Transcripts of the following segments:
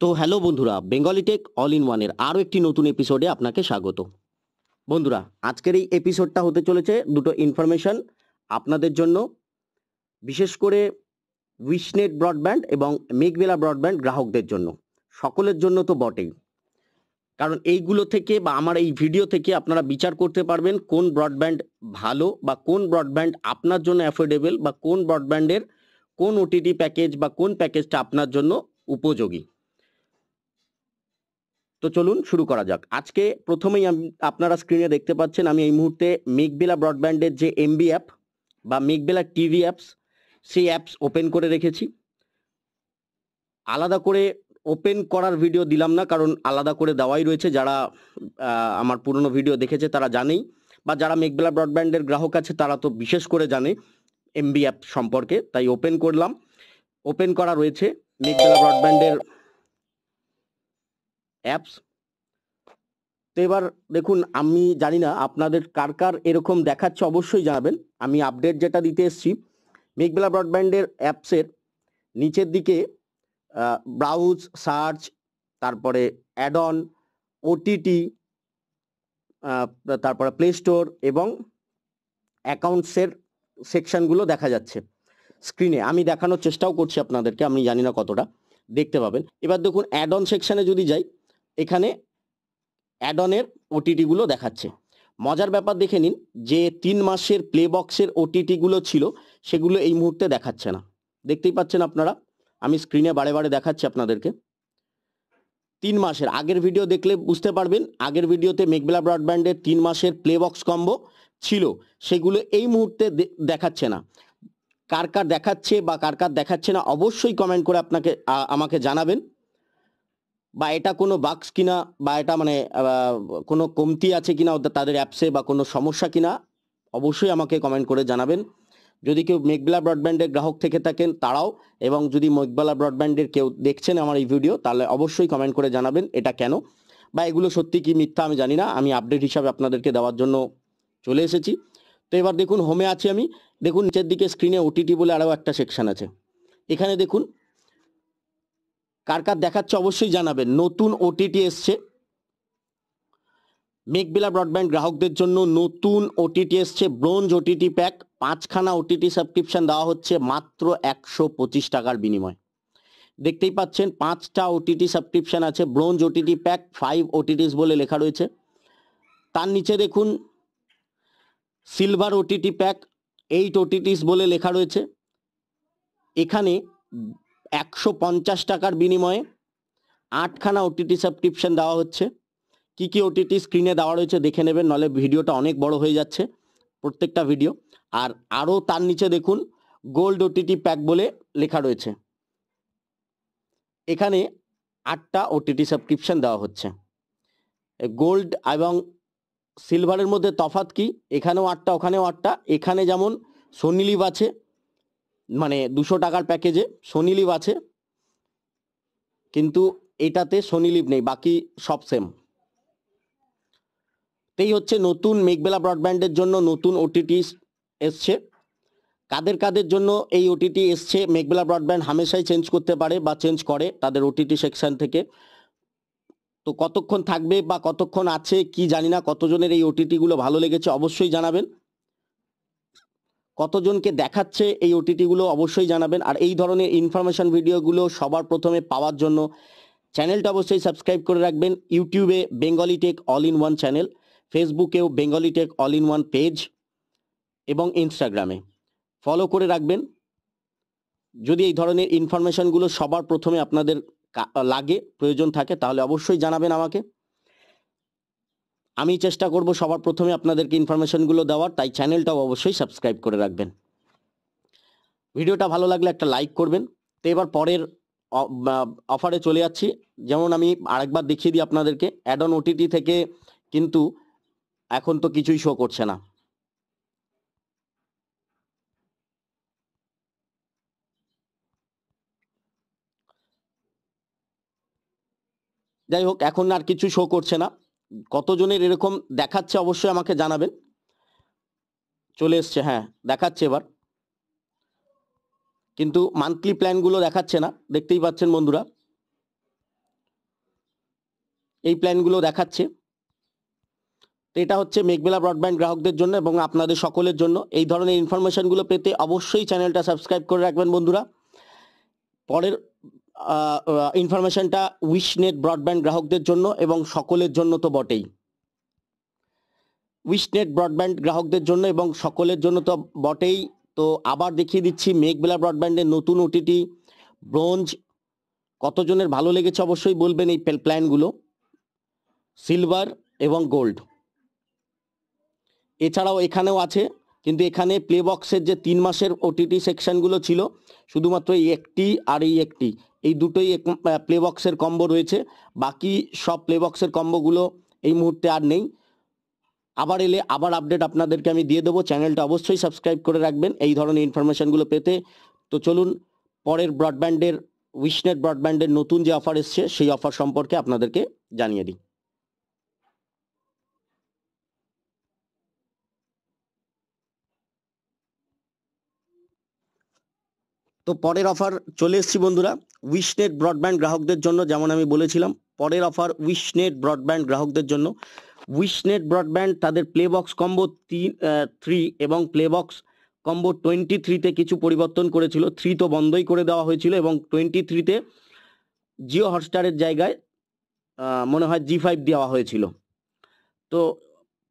তো হ্যালো বন্ধুরা, Bengali tech all in ওয়ানের আরও একটি নতুন এপিসোডে আপনাকে স্বাগত। বন্ধুরা, আজকের এই এপিসোডটা হতে চলেছে দুটো ইনফরমেশন আপনাদের জন্য, বিশেষ করে উইশনেট ব্রডব্যান্ড এবং মেঘবেলা ব্রডব্যান্ড গ্রাহকদের জন্য, সকলের জন্য তো বটেই। কারণ এইগুলো থেকে বা আমার এই ভিডিও থেকে আপনারা বিচার করতে পারবেন কোন ব্রডব্যান্ড ভালো বা কোন ব্রডব্যান্ড আপনার জন্য অ্যাফোর্ডেবল বা কোন ব্রডব্যান্ডের কোন ওটিটি প্যাকেজ বা কোন প্যাকেজটা আপনার জন্য উপযোগী। তো চলুন শুরু করা যাক। আজকে প্রথমেই আপনারা স্ক্রিনে দেখতে পাচ্ছেন আমি এই মুহূর্তে মেঘবেলা ব্রডব্যান্ডের যে এমবি অ্যাপ বা মেঘবেলা টিভি অ্যাপস, সেই অ্যাপস ওপেন করে রেখেছি। আলাদা করে ওপেন করার ভিডিও দিলাম না, কারণ আলাদা করে দেওয়াই রয়েছে। যারা আমার পুরনো ভিডিও দেখেছে তারা জানেই, বা যারা মেঘবেলা ব্রডব্যান্ডের গ্রাহক আছে তারা তো বিশেষ করে জানে এমবি অ্যাপ সম্পর্কে, তাই ওপেন করলাম। ওপেন করা রয়েছে মেঘবেলা ব্রডব্যান্ডের অ্যাপস। তো এবার দেখুন, আমি জানি না আপনাদের কার কার এরকম দেখাচ্ছে, অবশ্যই জানাবেন। আমি আপডেট যেটা দিতে এসেছি, মেঘবেলা ব্রডব্যান্ডের অ্যাপসের নিচের দিকে ব্রাউজ, সার্চ, তারপরে অ্যাড অন, ওটিটি, তারপরে প্লে স্টোর এবং অ্যাকাউন্টসের সেকশনগুলো দেখা যাচ্ছে স্ক্রিনে। আমি দেখানোর চেষ্টাও করছি আপনাদেরকে, আমি জানি না কতটা দেখতে পাবেন। এবার দেখুন, অ্যাড অন সেকশনে যদি যাই, এখানে অ্যাড অনের ওটিটিগুলো দেখাচ্ছে। মজার ব্যাপার দেখে নিন যে 3 মাসের প্লে বক্সের ওটিটিগুলো ছিল, সেগুলো এই মুহূর্তে দেখাচ্ছে না। দেখতেই পাচ্ছেন আপনারা, আমি স্ক্রিনে বারে বারে দেখাচ্ছি আপনাদেরকে। 3 মাসের আগের ভিডিও দেখলে বুঝতে পারবেন, আগের ভিডিওতে মেঘবেলা ব্রডব্যান্ডের 3 মাসের প্লে বক্স কম্বো ছিল, সেগুলো এই মুহূর্তে দেখাচ্ছে না। কার কার দেখাচ্ছে বা কার কার দেখাচ্ছে না অবশ্যই কমেন্ট করে আমাকে জানাবেন। বা এটা কোনো বাক্স কিনা, বা এটা মানে কোনো কমতি আছে কিনা তাদের অ্যাপসে, বা কোনো সমস্যা কিনা অবশ্যই আমাকে কমেন্ট করে জানাবেন। যদি কেউ মেঘবেলা ব্রডব্যান্ডের গ্রাহক থেকে থাকেন তারাও, এবং যদি মেঘবেলা ব্রডব্যান্ডের কেউ দেখছেন আমার এই ভিডিও, তাহলে অবশ্যই কমেন্ট করে জানাবেন এটা কেন, বা এগুলো সত্যি কি মিথ্যা আমি জানি না। আমি আপডেট হিসাবে আপনাদেরকে দেওয়ার জন্য চলে এসেছি। তো এবার দেখুন, হোমে আছি আমি। দেখুন নিচের দিকে স্ক্রিনে ওটিটি বলে আরও একটা সেকশন আছে। এখানে দেখুন কার কার দেখাচ্ছে অবশ্যই জানাবেন। নতুন ওটিটি এসছে মেঘবেলা ব্রডব্যান্ড গ্রাহকদের জন্য, নতুন ওটিটি এসছে ব্রোঞ্জ ওটিটি প্যাক। 5খানা ওটিটি সাবস্ক্রিপশন দেওয়া হচ্ছে মাত্র 125 টাকার বিনিময়। দেখতেই পাচ্ছেন 5টা ওটিটি সাবস্ক্রিপশন আছে। ব্রোঞ্জ ওটিটি প্যাক 5 ওটিটিস বলে লেখা রয়েছে। তার নিচে দেখুন সিলভার ওটিটি প্যাক 8 ওটিটিস বলে লেখা রয়েছে। এখানে 150 টাকার বিনিময়ে 8খানা ওটিটি সাবস্ক্রিপশন দেওয়া হচ্ছে। কি কি ওটিটি স্ক্রিনে দেওয়া রয়েছে দেখে নেবেন, নাহলে ভিডিওটা অনেক বড় হয়ে যাচ্ছে প্রত্যেকটা ভিডিও। আর আরও তার নিচে দেখুন গোল্ড ওটিটি প্যাক বলে লেখা রয়েছে। এখানে 8টা ওটিটি সাবস্ক্রিপশন দেওয়া হচ্ছে। গোল্ড এবং সিলভারের মধ্যে তফাৎ কি? এখানেও 8টা, ওখানেও 8টা। এখানে যেমন সোনি লিভ আছে, মানে 200 টাকার প্যাকেজে সোনি লিভ আছে, কিন্তু এটাতে সোনি লিভ নেই, বাকি সব সেম। এই হচ্ছে নতুন মেঘবেলা ব্রডব্যান্ডের জন্য নতুন ওটিটি এসছে। কাদের কাদের জন্য এই ওটিটি এসছে? মেঘবেলা ব্রডব্যান্ড হামেশাই চেঞ্জ করতে পারে বা চেঞ্জ করে তাদের ওটিটি সেকশন থেকে। তো কতক্ষণ থাকবে বা কতক্ষণ আছে কি জানি না। কতজনের এই ওটিটিগুলো ভালো লেগেছে অবশ্যই জানাবেন। কতজনকে দেখাচ্ছে এই ওটিটিগুলো অবশ্যই জানাবেন। আর এই ধরনের ইনফরমেশন ভিডিওগুলো সবার প্রথমে পাওয়ার জন্য চ্যানেলটা অবশ্যই সাবস্ক্রাইব করে রাখবেন। ইউটিউবে Bengali tech all in one channel, ফেসবুকেও Bengali tech all in one page, এবং ইনস্টাগ্রামে ফলো করে রাখবেন। যদি এই ধরনের ইনফরমেশনগুলো সবার প্রথমে আপনাদের লাগে, প্রয়োজন থাকে, তাহলে অবশ্যই জানাবেন আমাকে। আমি চেষ্টা করব সবার প্রথমে আপনাদেরকে ইনফরমেশনগুলো দেওয়ার, তাই চ্যানেলটাও অবশ্যই সাবস্ক্রাইব করে রাখবেন। ভিডিওটা ভালো লাগলে একটা লাইক করবেন। তো এবার পরের অফারে চলে যাচ্ছি। যেমন আমি আরেকবার দেখিয়ে দিই আপনাদেরকে, অ্যাড অন ওটিটি থেকে কিন্তু এখন তো কিছুই শো করছে না। যাই হোক, এখন আর কিছু শো করছে না। কতজনের এরকম দেখাচ্ছে অবশ্যই আমাকে জানাবেন। চলে এসছে, হ্যাঁ দেখাচ্ছে এবার, কিন্তু মান্থলি প্ল্যানগুলো দেখাচ্ছে না। দেখতেই পাচ্ছেন বন্ধুরা। এই প্ল্যানগুলো দেখাচ্ছে। তো এটা হচ্ছে মেঘবেলা ব্রডব্যান্ড গ্রাহকদের জন্য এবং আপনাদের সকলের জন্য। এই ধরনের ইনফরমেশনগুলো পেতে অবশ্যই চ্যানেলটা সাবস্ক্রাইব করে রাখবেন বন্ধুরা। পরের ইনফরমেশনটা উইশনেট ব্রডব্যান্ড গ্রাহকদের জন্য এবং সকলের জন্য তো বটেই। উইশনেট ব্রডব্যান্ড গ্রাহকদের জন্য এবং সকলের জন্য তো বটেই। তো আবার দেখিয়ে দিচ্ছি মেঘবেলা ব্রডব্যান্ডের নতুন ওটিটি ব্রোঞ্জ। কতজনের ভালো লেগেছে অবশ্যই বলবেন এই প্ল্যানগুলো। সিলভার এবং গোল্ড এছাড়াও এখানেও আছে, কিন্তু এখানে প্লেবক্সের যে 3 মাসের ওটিটি সেকশনগুলো ছিল শুধুমাত্র এই একটি আর এই একটি, এই দুটোই প্লেবক্সের কম্বো রয়েছে। বাকি সব প্লেবক্সের কম্বোগুলো এই মুহূর্তে আর নেই। আবার এলে আবার আপডেট আপনাদেরকে আমি দিয়ে দেবো। চ্যানেলটা অবশ্যই সাবস্ক্রাইব করে রাখবেন এই ধরনের ইনফরমেশনগুলো পেতে। তো চলুন পরের ব্রডব্যান্ডের উইশনেট ব্রডব্যান্ডের নতুন যে অফার এসছে সেই অফার সম্পর্কে আপনাদেরকে জানিয়ে দিই। তো পরের অফার চলে এসেছি বন্ধুরা উইশনেট ব্রডব্যান্ড গ্রাহকদের জন্য। যেমন আমি বলেছিলাম পরের অফার উইশনেট ব্রডব্যান্ড গ্রাহকদের জন্য। উইশনেট ব্রডব্যান্ড তাদের প্লেবক্স কম্বো 3 এবং প্লেবক্স কম্বো 23-তে কিছু পরিবর্তন করেছিল। 3 তো বন্ধই করে দেওয়া হয়েছিল এবং 23-তে জিও হটস্টারের জায়গায় মনে হয় G5 দেওয়া হয়েছিল। তো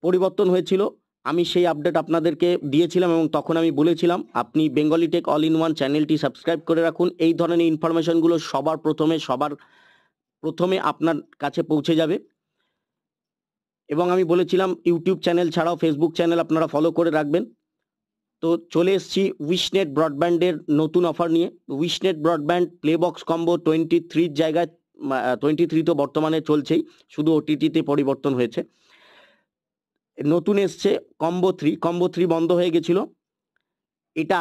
পরিবর্তন হয়েছিল, আমি সেই আপডেট আপনাদেরকে দিয়েছিলাম এবং তখন আমি বলেছিলাম আপনি Bengali tech all in one চ্যানেলটি সাবস্ক্রাইব করে রাখুন। এই ধরনের ইনফরমেশনগুলো সবার প্রথমে আপনার কাছে পৌঁছে যাবে। এবং আমি বলেছিলাম ইউটিউব চ্যানেল ছাড়াও ফেসবুক চ্যানেল আপনারা ফলো করে রাখবেন। তো চলে এসেছি উইশনেট ব্রডব্যান্ডের নতুন অফার নিয়ে। উইশনেট ব্রডব্যান্ড প্লেবক্স কম্বো 23-র জায়গায় 23 তো বর্তমানে চলছেই, শুধু ওটিটিতে পরিবর্তন হয়েছে। নতুন এসছে কম্বো 3 বন্ধ হয়ে গেছিল। এটা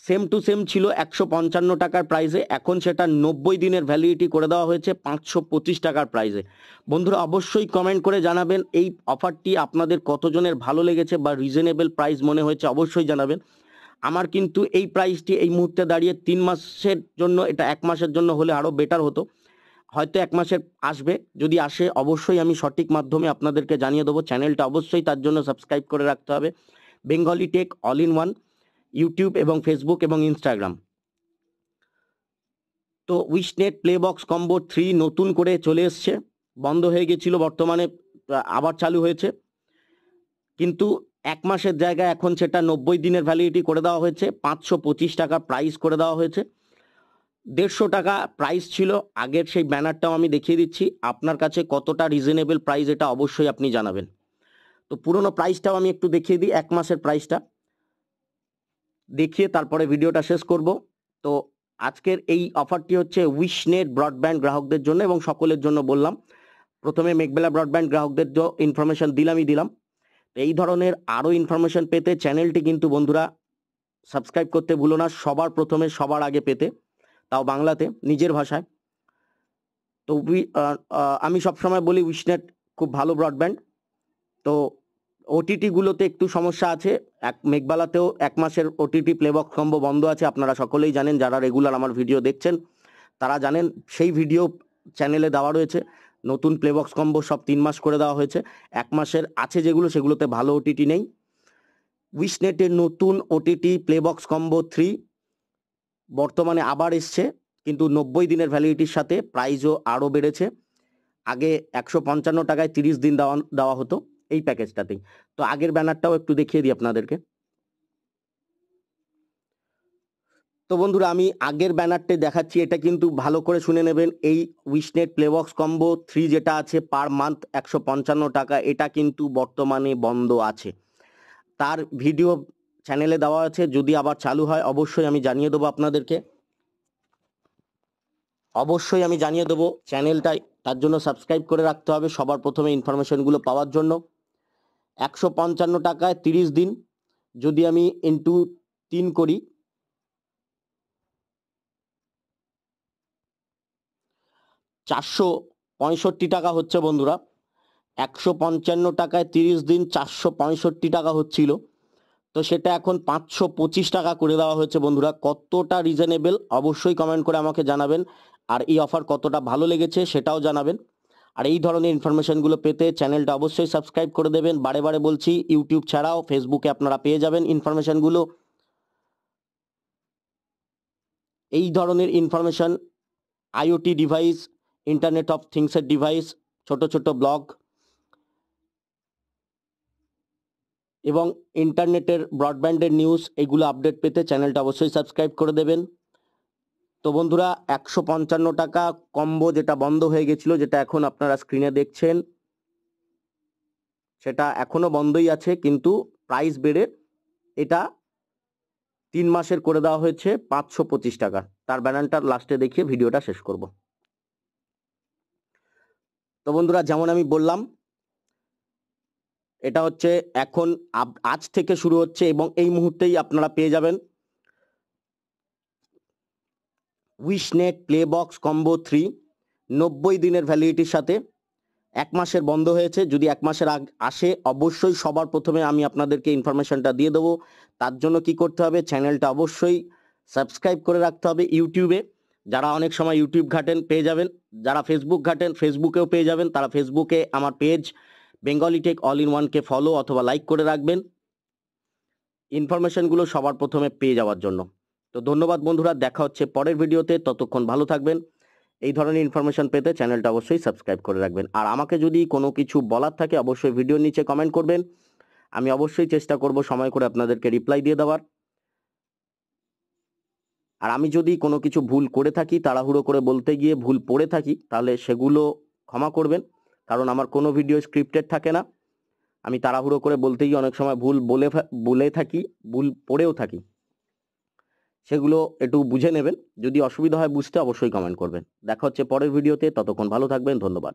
সেম টু সেম ছিল 155 টাকার প্রাইসে, এখন সেটা 90 দিনের ভ্যালিডিটি করে দেওয়া হয়েছে 525 টাকার প্রাইসে। বন্ধুরা অবশ্যই কমেন্ট করে জানাবেন এই অফারটি আপনাদের কতজনের ভালো লেগেছে বা রিজনেবল প্রাইস মনে হয়েছে, অবশ্যই জানাবেন। আমার কিন্তু এই প্রাইসটি এই মুহূর্তে দাঁড়িয়ে 3 মাসের জন্য, এটা 1 মাসের জন্য হলে আরও বেটার হতো। হয়তো 1 মাসের আসবে, যদি আসে অবশ্যই আমি সঠিক মাধ্যমে আপনাদেরকে জানিয়ে দেবো। চ্যানেলটা অবশ্যই তার জন্য সাবস্ক্রাইব করে রাখতে হবে, Bengali tech all in one, YouTube এবং ফেসবুক এবং ইনস্টাগ্রাম। তো উইশনেট প্লেবক্স কম্বো 3 নতুন করে চলে এসছে, বন্ধ হয়ে গেছিল, বর্তমানে আবার চালু হয়েছে। কিন্তু 1 মাসের জায়গায় এখন সেটা 90 দিনের ভ্যালিডিটি করে দেওয়া হয়েছে, 525 টাকা প্রাইস করে দেওয়া হয়েছে। 150 টাকা প্রাইস ছিল আগের, সেই ব্যানারটাও আমি দেখিয়ে দিচ্ছি। আপনার কাছে কতটা রিজনেবল প্রাইস এটা অবশ্যই আপনি জানাবেন। তো পুরনো প্রাইসটাও আমি একটু দেখিয়ে দিই, 1 মাসের প্রাইসটা দেখিয়ে তারপরে ভিডিওটা শেষ করব। তো আজকের এই অফারটি হচ্ছে উইশনেট ব্রডব্যান্ড গ্রাহকদের জন্য এবং সকলের জন্য বললাম। প্রথমে মেঘবেলা ব্রডব্যান্ড গ্রাহকদের যে ইনফরমেশন দিলাম। তো এই ধরনের আরও ইনফরমেশন পেতে চ্যানেলটি কিন্তু বন্ধুরা সাবস্ক্রাইব করতে ভুলো না, সবার প্রথমে সবার আগে পেতে, তাও বাংলাতে নিজের ভাষায়। তো আমি সবসময় বলি উইশনেট খুব ভালো ব্রডব্যান্ড। তো ওটিটিগুলোতে একটু সমস্যা আছে, মেঘবালাতেও 1 মাসের ওটিটি প্লেবক্স কম্বো বন্ধ আছে, আপনারা সকলেই জানেন, যারা রেগুলার আমার ভিডিও দেখছেন তারা জানেন। সেই ভিডিও চ্যানেলে দেওয়া রয়েছে, নতুন প্লেবক্স কম্বো সব 3 মাস করে দেওয়া হয়েছে। 1 মাসের আছে যেগুলো, সেগুলোতে ভালো ওটিটি নেই। উইশনেটের নতুন ওটিটি প্লেবক্স কম্বো 3 বর্তমানে আবার এসছে, কিন্তু 90 দিনের ভ্যালিডিটির সাথে, প্রাইসও আরও বেড়েছে। আগে 155 টাকায় 30 দিন দেওয়া হতো এই প্যাকেজটাতেই। তো আগের ব্যানারটাও একটু দেখিয়ে দিই আপনাদেরকে। তো বন্ধুরা আমি আগের ব্যানারটা দেখাচ্ছি, এটা কিন্তু ভালো করে শুনে নেবেন। এই উইশনেট প্লেবক্স কম্বো 3 যেটা আছে পার মান্থ 155 টাকা, এটা কিন্তু বর্তমানে বন্ধ আছে। তার ভিডিও চ্যানেলে দেওয়া আছে, যদি আবার চালু হয় অবশ্যই আমি জানিয়ে দেবো আপনাদেরকে, অবশ্যই আমি জানিয়ে দেবো। চ্যানেলটাই তার জন্য সাবস্ক্রাইব করে রাখতে হবে সবার প্রথমে ইনফরমেশনগুলো পাওয়ার জন্য। 155 টাকায় 30 দিন, যদি আমি ইন্টু 3 করি, 465 টাকা হচ্ছে বন্ধুরা। 155 টাকায় 30 দিন 465 টাকা হচ্ছিল, তো সেটা এখন 525 টাকা করে দেওয়া হয়েছে। বন্ধুরা কতটা রিজনেবল অবশ্যই কমেন্ট করে আমাকে জানাবেন, আর এই অফার কতটা ভালো লেগেছে সেটাও জানাবেন। আর এই ধরনের ইনফরমেশনগুলো পেতে চ্যানেলটা অবশ্যই সাবস্ক্রাইব করে দেবেন। বারে বারে বলছি, ইউটিউব ছাড়াও ফেসবুকে আপনারা পেয়ে যাবেন ইনফরমেশনগুলো। এই ধরনের information IoT device, internet of থিংসের ডিভাইস, ছোট ছোট ব্লগ এবং ইন্টারনেটের ব্রডব্যান্ডের নিউজ, এগুলো আপডেট পেতে চ্যানেলটা অবশ্যই সাবস্ক্রাইব করে দেবেন। তো বন্ধুরা, 155 টাকা কম্বো যেটা বন্ধ হয়ে গেছিল, যেটা এখন আপনারা স্ক্রিনে দেখছেন, সেটা এখনো বন্ধই আছে, কিন্তু প্রাইস বেড়ে এটা 3 মাসের করে দেওয়া হয়েছে 525 টাকা। তার ব্যানারটা লাস্টে দেখিয়ে ভিডিওটা শেষ করব। তো বন্ধুরা, যেমন আমি বললাম, এটা হচ্ছে এখন আজ থেকে শুরু হচ্ছে এবং এই মুহূর্তেই আপনারা পেয়ে যাবেন উইশনেট প্লে বক্স কম্বো 3 90 দিনের ভ্যালিডিটির সাথে। 1 মাসের বন্ধ হয়েছে, যদি 1 মাসের আসে অবশ্যই সবার প্রথমে আমি আপনাদেরকে ইনফরমেশনটা দিয়ে দেবো। তার জন্য কি করতে হবে, চ্যানেলটা অবশ্যই সাবস্ক্রাইব করে রাখতে হবে। ইউটিউবে যারা অনেক সময় ইউটিউব ঘাটেন পেয়ে যাবেন, যারা ফেসবুক ঘাটেন ফেসবুকেও পেয়ে যাবেন। তারা ফেসবুকে আমার page Bengali tech all in ওয়ানকে ফলো অথবা লাইক করে রাখবেন ইনফরমেশনগুলো সবার প্রথমে পেয়ে যাওয়ার জন্য। তো ধন্যবাদ বন্ধুরা, দেখা হচ্ছে পরের ভিডিওতে, ততক্ষণ ভালো থাকবেন। এই ধরনের ইনফরমেশন পেতে চ্যানেলটা অবশ্যই সাবস্ক্রাইব করে রাখবেন। আর আমাকে যদি কোনো কিছু বলার থাকে অবশ্যই ভিডিওর নিচে কমেন্ট করবেন, আমি অবশ্যই চেষ্টা করব সময় করে আপনাদেরকে রিপ্লাই দিয়ে দেওয়ার। আর আমি যদি কোনো কিছু ভুল করে থাকি, তাড়াহুড়ো করে বলতে গিয়ে ভুল পড়ে থাকি, তাহলে সেগুলো ক্ষমা করবেন, কারণ আমার কোনো ভিডিও স্ক্রিপ্টেড থাকে না। আমি তাড়াহুড়ো করে বলতে গিয়ে অনেক সময় ভুল বলে থাকি, ভুল পড়েও থাকি, সেগুলো একটু বুঝে নেবেন। যদি অসুবিধা হয় বুঝতে, অবশ্যই কমেন্ট করবেন। দেখা হচ্ছে পরের ভিডিওতে, ততক্ষণ ভালো থাকবেন, ধন্যবাদ।